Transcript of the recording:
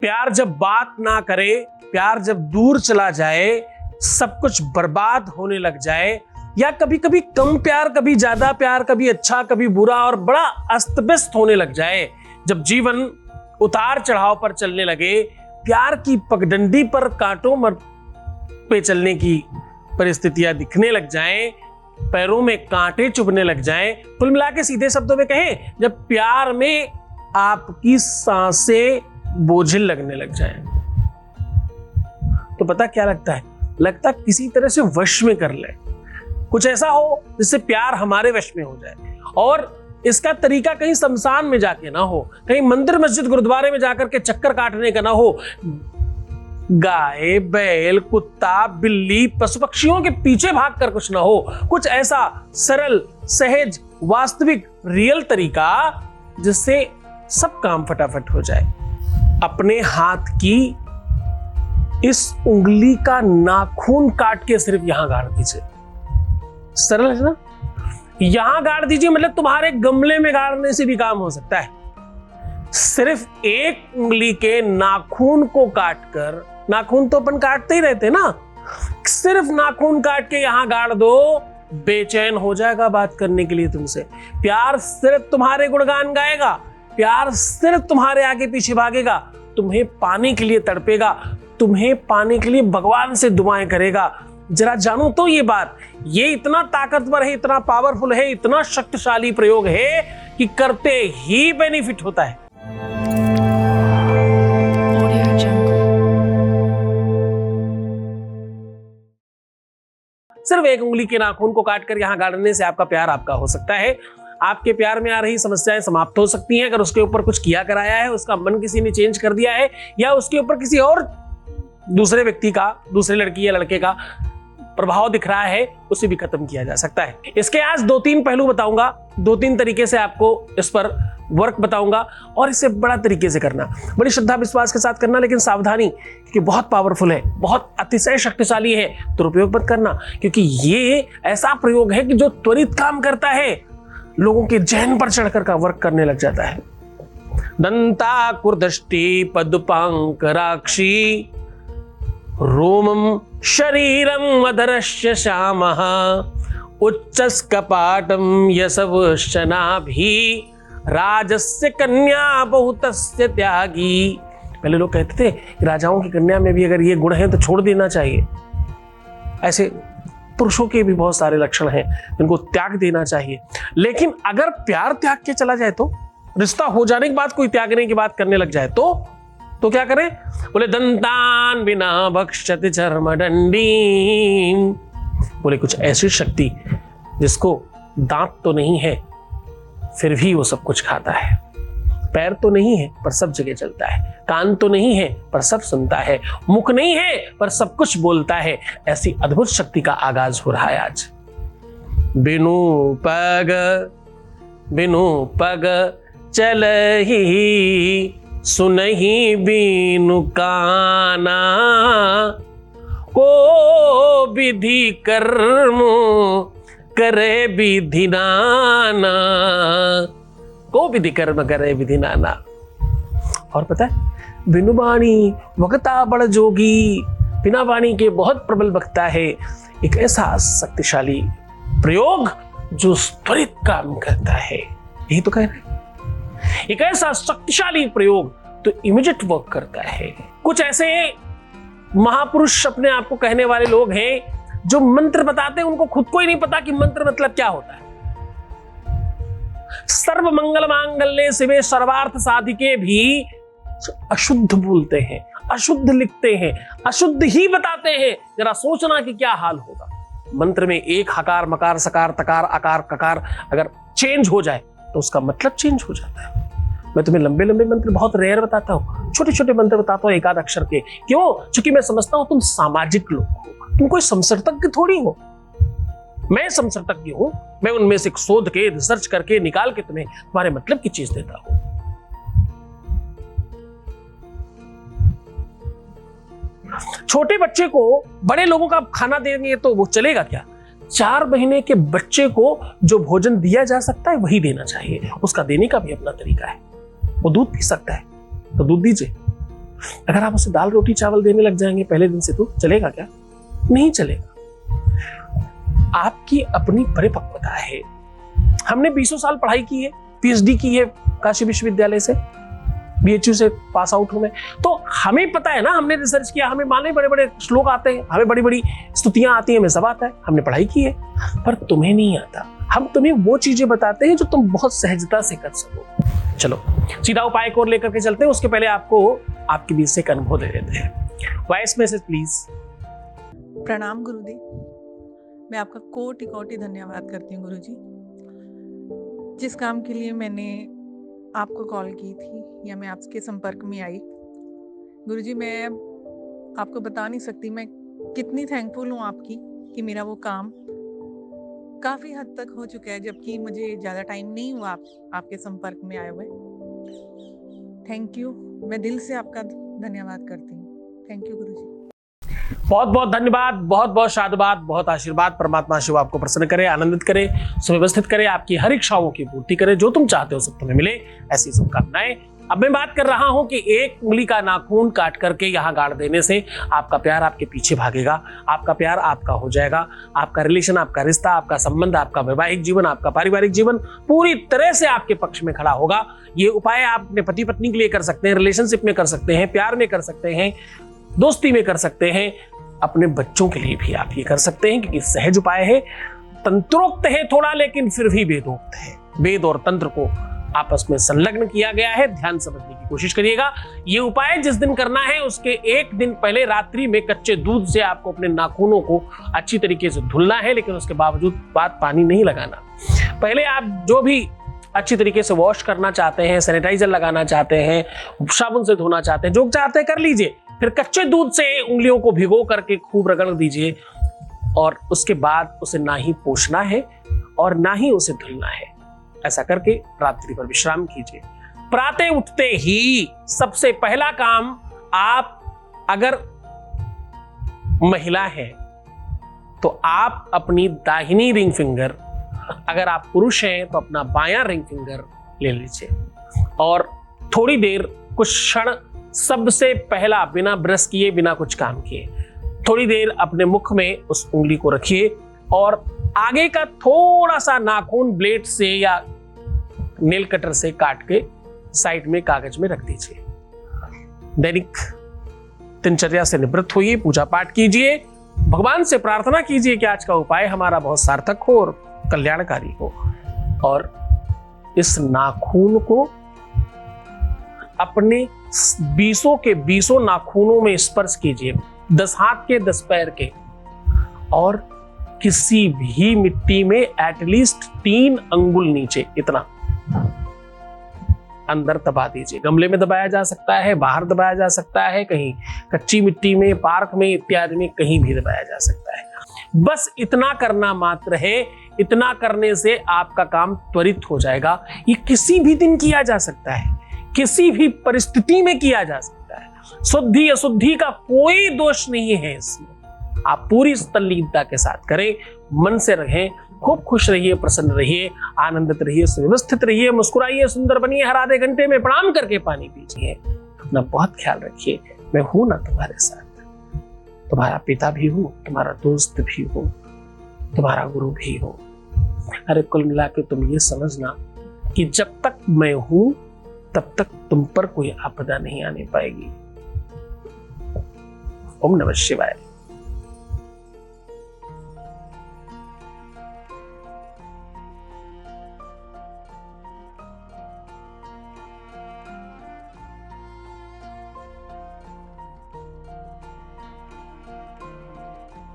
प्यार जब बात ना करे, प्यार जब दूर चला जाए, सब कुछ बर्बाद होने लग जाए, या कभी कभी कम प्यार, कभी ज्यादा प्यार, कभी अच्छा कभी बुरा और बड़ा अस्त व्यस्त होने लग जाए, जब जीवन उतार चढ़ाव पर चलने लगे, प्यार की पगडंडी पर कांटों पे चलने की परिस्थितियां दिखने लग जाएं, पैरों में कांटे चुभने लग जाएं, कुल मिला के सीधे शब्दों में कहें, जब प्यार में आपकी सांसें बोझिल लगने लग जाएं, तो पता क्या लगता है? लगता किसी तरह से वश में कर ले, कुछ ऐसा हो जिससे प्यार हमारे वश में हो जाए। और इसका तरीका कहीं शमशान में जाके ना हो, कहीं मंदिर मस्जिद गुरुद्वारे में जाकर के चक्कर काटने का ना हो, गाय बैल कुत्ता बिल्ली पशु पक्षियों के पीछे भागकर कुछ ना हो, कुछ ऐसा सरल सहज वास्तविक रियल तरीका जिससे सब काम फटाफट हो जाए। अपने हाथ की इस उंगली का नाखून काट के सिर्फ यहां गाड़ दीजिए। सरल है ना? यहां गाड़ दीजिए, मतलब तुम्हारे गमले में गाड़ने से भी काम हो सकता है। सिर्फ एक उंगली के नाखून को काटकर, नाखून तो अपन काटते ही रहते ना, सिर्फ नाखून काट के यहां गाड़ दो, बेचैन हो जाएगा बात करने के लिए तुमसे। प्यार सिर्फ तुम्हारे गुणगान गाएगा, प्यार सिर्फ तुम्हारे आगे पीछे भागेगा, तुम्हें पाने के लिए तड़पेगा, तुम्हें पाने के लिए भगवान से दुआएं करेगा। जरा जानो तो ये बात, ये इतना ताकतवर है, इतना पावरफुल है, इतना शक्तिशाली प्रयोग है कि करते ही बेनिफिट होता है। सिर्फ एक उंगली के नाखून को काटकर यहां गाड़ने से आपका प्यार आपका हो सकता है। आपके प्यार में आ रही समस्याएं समाप्त हो सकती हैं अगर उसके ऊपर कुछ किया कराया है, उसका मन किसी ने चेंज कर दिया है, या उसके ऊपर किसी और दूसरे व्यक्ति का, दूसरे लड़की या लड़के का प्रभाव दिख रहा है, उसे भी खत्म किया जा सकता है। इसके आज 2-3 पहलू बताऊंगा, 2-3 तरीके से आपको इस पर वर्क बताऊंगा, और इसे बड़ा तरीके से करना, बड़ी श्रद्धा विश्वास के साथ करना, लेकिन सावधानी, क्योंकि बहुत पावरफुल है, बहुत अतिशय शक्तिशाली है, दुरुपयोग मत करना, क्योंकि ये ऐसा प्रयोग है कि जो त्वरित काम करता है, लोगों के जहन पर चढ़कर का वर्क करने लग जाता है। दंताकुर्दष्टि पदुपांकराक्षी रोमम शरीरम अधरस्य श्यामः उच्चस्कपाटम यसवश्चनाभि राजस्य कन्या बहुतस्य त्यागी। पहले लोग कहते थे कि राजाओं की कन्या में भी अगर ये गुण है तो छोड़ देना चाहिए। ऐसे पुरुषों के भी बहुत सारे लक्षण हैं जिनको त्याग देना चाहिए, लेकिन अगर प्यार त्याग के चला जाए तो, रिश्ता हो जाने के बाद कोई त्यागने की बात करने लग जाए तो क्या करें? बोले दंतान बिना बक्षति चर्मदंडी। बोले कुछ ऐसी शक्ति जिसको दांत तो नहीं है फिर भी वो सब कुछ खाता है, पैर तो नहीं है पर सब जगह चलता है, कान तो नहीं है पर सब सुनता है, मुख नहीं है पर सब कुछ बोलता है। ऐसी अद्भुत शक्ति का आगाज हो रहा है आज। बिनु पग चलहि सुनहि बिनु काना, को विधि कर्म करे विधि नाना, को विधि कर्म करे विधि नाना। और पता है, बिनु वाणी वक्ता बड़ जोगी, बिना वाणी के बहुत प्रबल वक्ता है। एक ऐसा शक्तिशाली प्रयोग जो त्वरित काम करता है, यही तो कह रहे हैं। एक ऐसा शक्तिशाली प्रयोग तो इमीडिएट वर्क करता है। कुछ ऐसे महापुरुष अपने आप को कहने वाले लोग हैं जो मंत्र बताते हैं, उनको खुद को ही नहीं पता कि मंत्र मतलब क्या होता है। सर्व मंगल मांगल्ये शिवे सर्वार्थ साधिके भी अशुद्ध बोलते हैं, अशुद्ध लिखते हैं, अशुद्ध ही बताते हैं। जरा सोचना कि क्या हाल होगा। मंत्र में एक हकार मकार सकार तकार आकार ककार अगर चेंज हो जाए तो उसका मतलब चेंज हो जाता है। मैं तुम्हें लंबे लंबे मंत्र बहुत रेयर बताता हूँ, छोटे छोटे मंत्र बताता हूँ एकाध अक्षर के। क्यों? क्योंकि मैं समझता हूं तुम सामाजिक लोग हो, तुम कोई संसर्तज्ञ थोड़ी हो। मैं संसर्तज्ञ हूं, मैं उनमें से शोध के रिसर्च करके निकाल के तुम्हें तुम्हारे मतलब की चीज देता हूं। छोटे बच्चे को बड़े लोगों का खाना देंगे तो वो चलेगा क्या? 4 महीने के बच्चे को जो भोजन दिया जा सकता है वही देना चाहिए। उसका देने का भी अपना तरीका है। वो दूध पी सकता है तो दूध दीजिए, अगर आप उसे दाल रोटी चावल देने लग जाएंगे पहले दिन से, तो चलेगा क्या? नहीं चलेगा। आपकी अपनी परिपक्वता है। हमने 20 साल पढ़ाई की है, पीएचडी की है काशी विश्वविद्यालय से, बीएचयू से पास आउट हूं मैं, तो हमें पता है ना, हमने रिसर्च किया, हमें माने बड़े बड़े श्लोक आते हैं, हमें बड़ी बड़ी स्तुतियां आती हैं, हमें सब आता है, हमने पढ़ाई की है। पर तुम्हें नहीं आता। हम तुम्हें वो चीजें बताते हैं जो तुम बहुत सहजता से कर सको। चलो सीधा उपाय को लेकर के चलते हैं। उसके पहले आपको आपके बीच से एक अनुभव दे देते हैं। Voice message please. प्रणाम गुरुदेव, मैं आपका कोटि कोटि धन्यवाद करती हूँ गुरुजी। जिस काम के लिए मैंने आपको कॉल की थी या मैं आपके संपर्क में आई, गुरुजी मैं आपको बता नहीं सकती मैं कितनी थैंकफुल हूँ आपकी कि मेरा वो काम काफ़ी हद तक हो चुका है, जबकि मुझे ज़्यादा टाइम नहीं हुआ आपके संपर्क में आए हुए। थैंक यू, मैं दिल से आपका धन्यवाद करती हूँ। थैंक यू गुरुजी। बहुत बहुत धन्यवाद, बहुत बहुत साधुवाद, बहुत आशीर्वाद। परमात्मा शिव आपको प्रसन्न करे, आनंदित करे, सुव्यवस्थित करे, आपकी हर इच्छाओं की पूर्ति करे, जो तुम चाहते हो सब तुम्हें मिले, ऐसी शुभकामनाएं। अब मैं बात कर रहा हूं कि एक उंगली का नाखून काट करके यहां गाड़ देने से आपका प्यार आपके पीछे भागेगा, आपका प्यार आपका हो जाएगा, आपका रिलेशन, आपका रिश्ता, आपका संबंध, आपका वैवाहिक जीवन, आपका पारिवारिक जीवन पूरी तरह से आपके पक्ष में खड़ा होगा। ये उपाय आप अपने पति पत्नी के लिए कर सकते हैं, रिलेशनशिप में कर सकते हैं, प्यार में कर सकते हैं, दोस्ती में कर सकते हैं, अपने बच्चों के लिए भी आप ये कर सकते हैं, क्योंकि सहज उपाय है, तंत्रोक्त है थोड़ा, लेकिन फिर भी वेदोक्त है। वेद और तंत्र को आपस में संलग्न किया गया है। ध्यान समझने की कोशिश करिएगा। ये उपाय जिस दिन करना है उसके एक दिन पहले रात्रि में कच्चे दूध से आपको अपने नाखूनों को अच्छी तरीके से धुलना है, लेकिन उसके बावजूद पानी नहीं लगाना। पहले आप जो भी अच्छी तरीके से वॉश करना चाहते हैं, सैनिटाइजर लगाना चाहते हैं, साबुन से धोना चाहते हैं, जो चाहते हैं कर लीजिए। फिर कच्चे दूध से उंगलियों को भिगो करके खूब रगड़ दीजिए, और उसके बाद उसे ना ही पोंछना है और ना ही उसे धुलना है। ऐसा करके रात्रि पर विश्राम कीजिए। प्रातः उठते ही सबसे पहला काम, आप अगर महिला है तो आप अपनी दाहिनी रिंग फिंगर, अगर आप पुरुष हैं तो अपना बायां रिंग फिंगर ले लीजिए, और थोड़ी देर कुछ क्षण सबसे पहला बिना ब्रश किए, बिना कुछ काम किए, थोड़ी देर अपने मुख में उस उंगली को रखिए और आगे का थोड़ा सा नाखून ब्लेड से या नेल कटर से काट के साइड में कागज में रख दीजिए। दैनिक दिनचर्या से निवृत्त होइए, पूजा पाठ कीजिए, भगवान से प्रार्थना कीजिए कि आज का उपाय हमारा बहुत सार्थक हो और कल्याणकारी हो। और इस नाखून को अपने 20 के 20 नाखूनों में स्पर्श कीजिए, 10 हाथ के 10 पैर के, और किसी भी मिट्टी में एटलीस्ट 3 अंगुल नीचे इतना अंदर दबा दीजिए। गमले में दबाया जा सकता है, बाहर दबाया जा सकता है, कहीं कच्ची मिट्टी में, पार्क में इत्यादि में कहीं भी दबाया जा सकता है। बस इतना करना मात्र है। इतना करने से आपका काम त्वरित हो जाएगा। ये किसी भी दिन किया जा सकता है, किसी भी परिस्थिति में किया जा सकता है। शुद्धि अशुद्धि का कोई दोष नहीं है इसमें। आप पूरी तल्लीनता के साथ करें, मन से रहें, खूब खुश रहिए, प्रसन्न रहिए, आनंदित रहिए, सुव्यवस्थित रहिए, मुस्कुराइए, सुंदर बनिए। हर आधे घंटे में प्रणाम करके पानी पीजिए। अपना बहुत ख्याल रखिए। मैं हूं ना तुम्हारे साथ, तुम्हारा पिता भी हूं, तुम्हारा दोस्त भी हूं, तुम्हारा गुरु भी हूं। अरे कुल मिला के तुम ये समझना कि जब तक मैं हूं तब तक तुम पर कोई आपदा नहीं आने पाएगी। ओम नमः शिवाय।